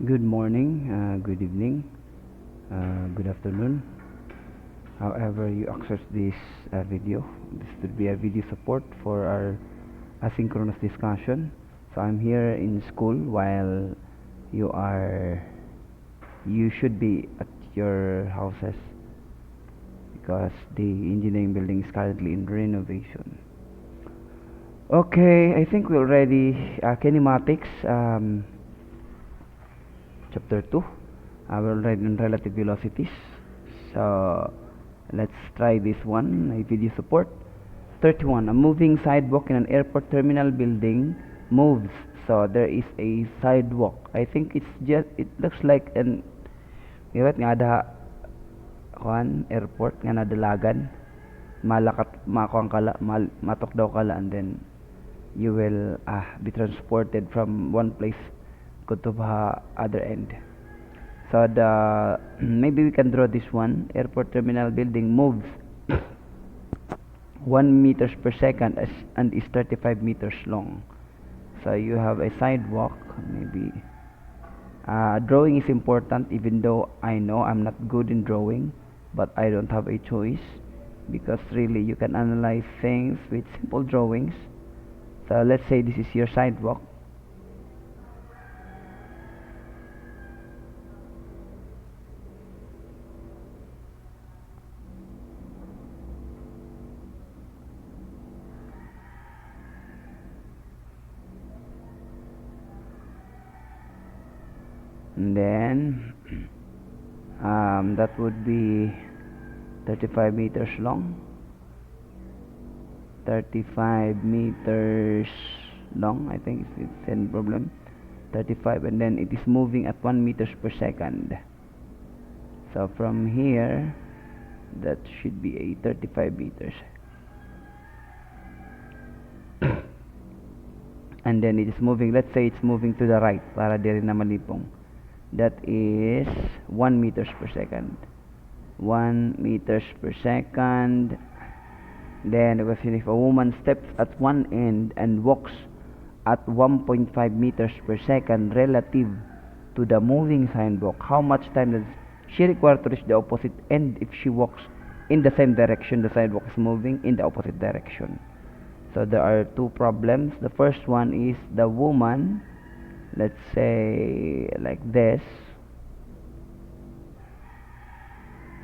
Good morning, good evening, good afternoon. However you access this video, this would be a video support for our asynchronous discussion. So I'm here in school while you are, you should be at your houses because the engineering building is currently in renovation. Okay, I think we already kinematics. Chapter 2, we're already on relative velocities, so let's try this one. A video support. 31, a moving sidewalk in an airport terminal building moves, so there is a sidewalk. I think it's just, it looks like an iwat nga ada kuan airport nga nadalagan, malakat makuang kala matok daw kala, and then you will be transported from one place go to the other end. So the maybe we can draw this one. Airport terminal building moves 1 meters per second and is 35 meters long. So you have a sidewalk. Maybe drawing is important, even though I know I'm not good in drawing, but I don't have a choice because really you can analyze things with simple drawings. So let's say this is your sidewalk. And then that would be 35 meters long, 35 meters long, I think it's any problem, 35, and then it is moving at 1 meters per second. So from here that should be a 35 meters and then it is moving, let's say it's moving to the right para di rin na malipong. That is 1 meters per second. 1 meters per second. Then the question, if a woman steps at one end and walks at 1.5 meters per second relative to the moving sidewalk, how much time does she require to reach the opposite end if she walks in the same direction the sidewalk is moving in the opposite direction? So there are two problems. The first one is the woman, let's say like this,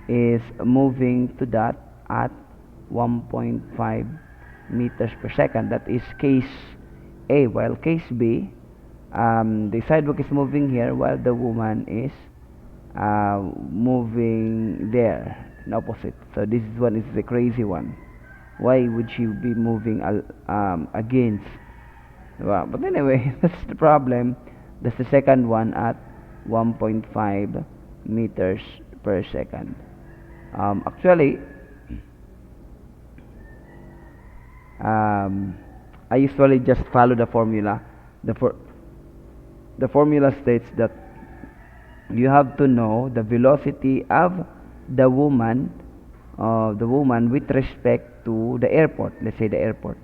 is moving to that at 1.5 meters per second. That is case A. While case B, the sidewalk is moving here while the woman is moving there in opposite. So this one is the crazy one. Why would she be moving against? Well, but anyway, that's the problem. That's the second one at 1.5 meters per second. Actually, I usually just follow the formula. The formula states that you have to know the velocity of the woman with respect to the airport. Let's say the airport.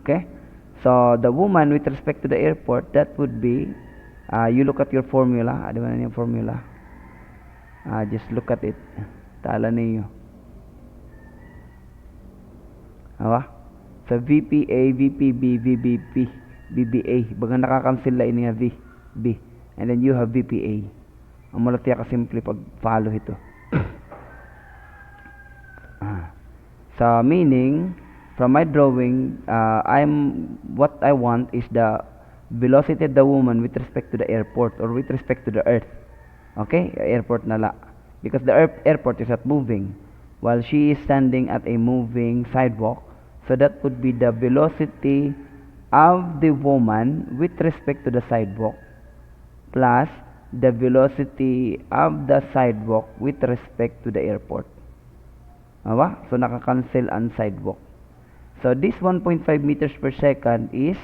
Okay, so the woman with respect to the airport, that would be you look at your formula. Ano ba yung formula? Just look at it. Tala ninyo. Awa? So VPA, VPB, VBP, BBA. Baga nakakancel la ini nga B. And then you have VPA. Ang malatiya ka simple pag follow ito. So meaning, from my drawing, what I want is the velocity of the woman with respect to the airport or with respect to the earth. Okay? Airport na la. Because the airport is not moving while she is standing at a moving sidewalk. So that would be the velocity of the woman with respect to the sidewalk plus the velocity of the sidewalk with respect to the airport. Awa? So nakakancel ang sidewalk. So this 1.5 meters per second is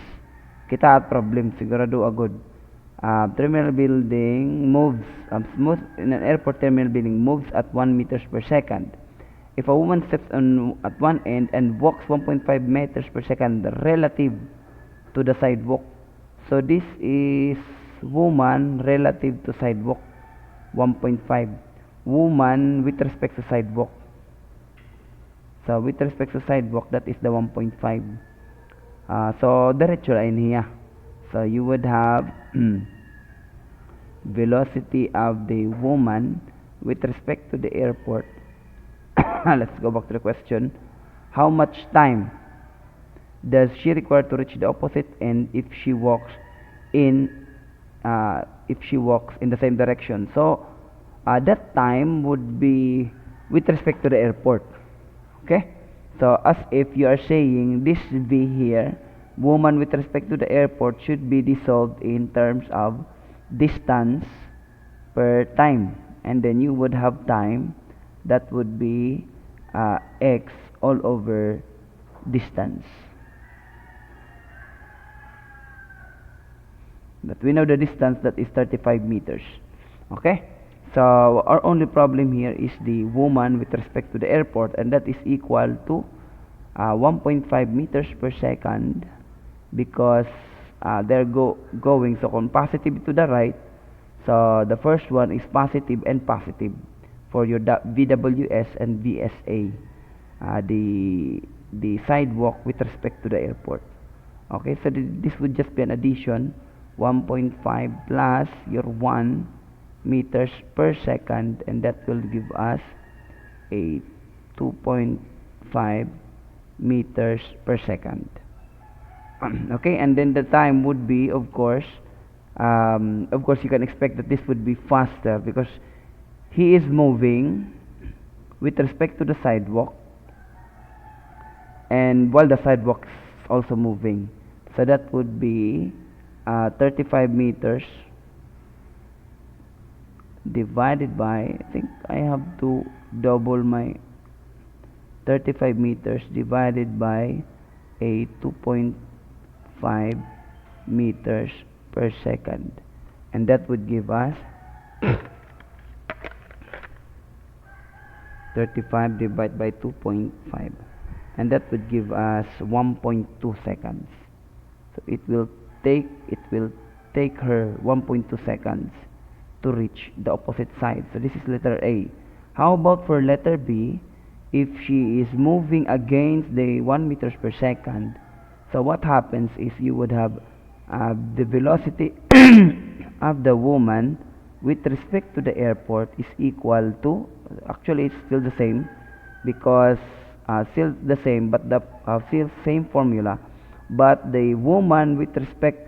kita at problem sigurado agad. Terminal building moves in an airport terminal building moves at 1 meters per second. If a woman steps at one end and walks 1.5 meters per second relative to the sidewalk, so this is woman relative to sidewalk, 1.5. Woman with respect to sidewalk. So with respect to sidewalk, that is the 1.5. So diretso line here. So you would have velocity of the woman with respect to the airport. Let's go back to the question. How much time does she require to reach the opposite end in if she walks in the same direction? So that time would be with respect to the airport. Okay, so as if you are saying this v here, woman with respect to the airport, should be dissolved in terms of distance per time, and then you would have time that would be x all over distance. But we know the distance, that is 35 meters. Okay, so our only problem here is the woman with respect to the airport, and that is equal to 1.5 meters per second, because they're going, so kung positive to the right, so the first one is positive and positive for your VWS and VSA, the sidewalk with respect to the airport. Okay, so this would just be an addition, 1.5 plus your 1 meters per second, and that will give us a 2.5 meters per second. Okay, and then the time would be, of course you can expect that this would be faster, because he is moving with respect to the sidewalk, and while the sidewalk is also moving, so that would be 35 meters divided by, I think I have to double my 35 meters divided by a 2.5 meters per second, and that would give us 35 divided by 2.5, and that would give us 1.2 seconds. So it will take her 1.2 seconds to reach the opposite side. So this is letter A. How about for letter B? If she is moving against the 1 meters per second, so what happens is you would have the velocity of the woman with respect to the airport is equal to, actually it's still the same, because still the same, but the still same formula, but the woman with respect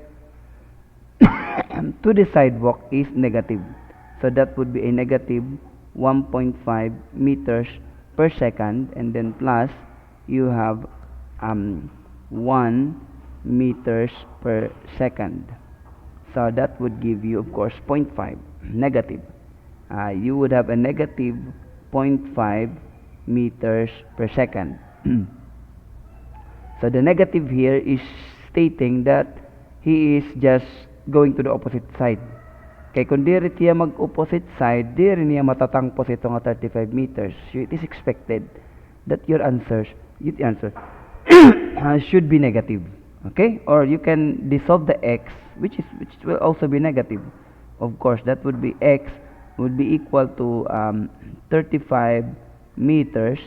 to the sidewalk is negative, so that would be a negative 1.5 meters per second, and then plus you have 1 meters per second, so that would give you, of course, 0.5 negative. You would have a negative 0.5 meters per second. So the negative here is stating that he is just going to the opposite side. Kay kung diri tiya mag-opposite side, diri niya matatangpos ito nga 35 meters. So it is expected that your answer should be negative. Okay? Or you can dissolve the x, which will also be negative. Of course, that would be x would be equal to 35 meters.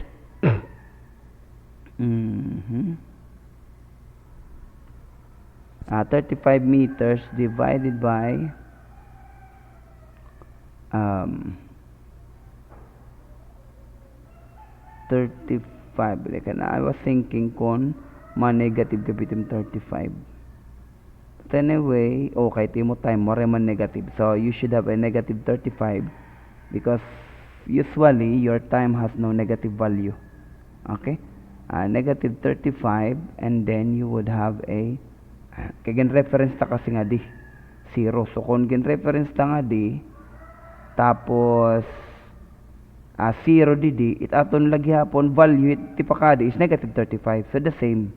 35 meters divided by 35. I was thinking kung ma-negative kapitim 35. But anyway, okay, timo time more man negative. So you should have a negative 35, because usually your time has no negative value. Okay? Negative 35, and then you would have a kay gin reference ta kasi nga di 0. So kung gin reference ta nga di, tapos 0 di it aton lagi hapon value ti pakadi is negative 35, so the same.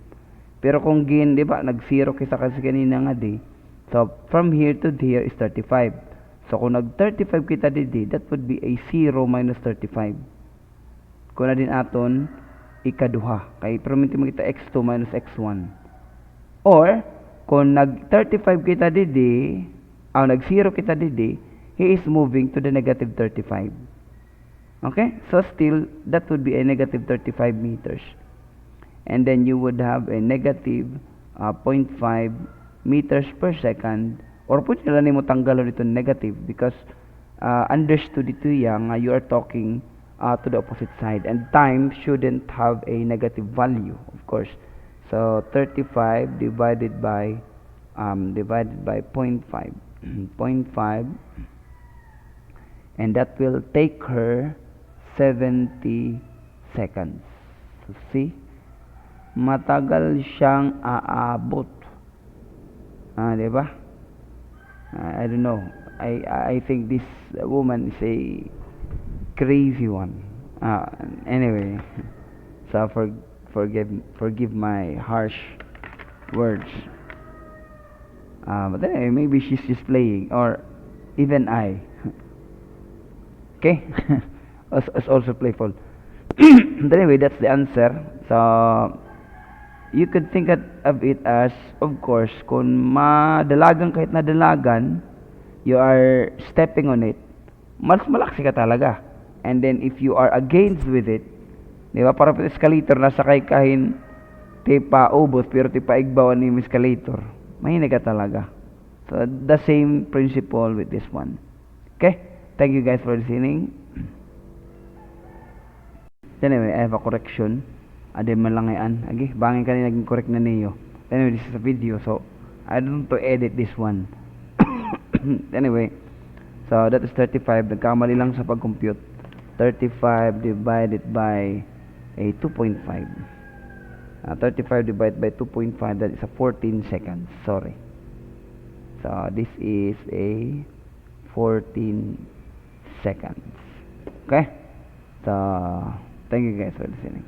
Pero kung gin, di ba, nag 0 kisa kasi kanina nga di, so from here to here is 35. So kung nag 35 kita di, that would be a 0 minus 35. Kung na din aton ikaduha, kay prominti mo kita x2 minus x1. Or kung nag 35 kita di, nag-zero kita didi, he is moving to the negative 35. Okay? So still, that would be a negative 35 meters. And then you would have a negative zero point 0.5 meters per second, or pwede na lang mo tanggalon dito negative because understood ito yang you are talking to the opposite side, and time shouldn't have a negative value, of course. So 35 divided by zero point 0.5 0.5, and that will take her 70 seconds. So see, matagal siyang aabot. Di ba? I don't know. I think this woman is a crazy one. Anyway, so forgive my harsh words. But anyway, maybe she's just playing, or even I. Okay, it's also playful. But anyway, that's the answer. So you could think of it as, of course, kung madalagan kahit na dalagan, you are stepping on it, mas malaksi ka talaga. And then if you are against with it, di ba, parang escalator na sakay kahin, ti paubos pero ti paigbawan ni escalator, mahinig ka talaga. So the same principle with this one. Okay, thank you guys for listening. Anyway, I have a correction. Ade malangayan. Agi, bangin kanina naging correct na niyo. Anyway, this is a video, so I don't to edit this one. Anyway, so that is 35. Nagkamali lang sa pag-compute. 35 divided by a 2.5. 35 divided by 2.5, that is a 14 seconds. Sorry. So this is a 14 seconds. Okay? So thank you guys for listening.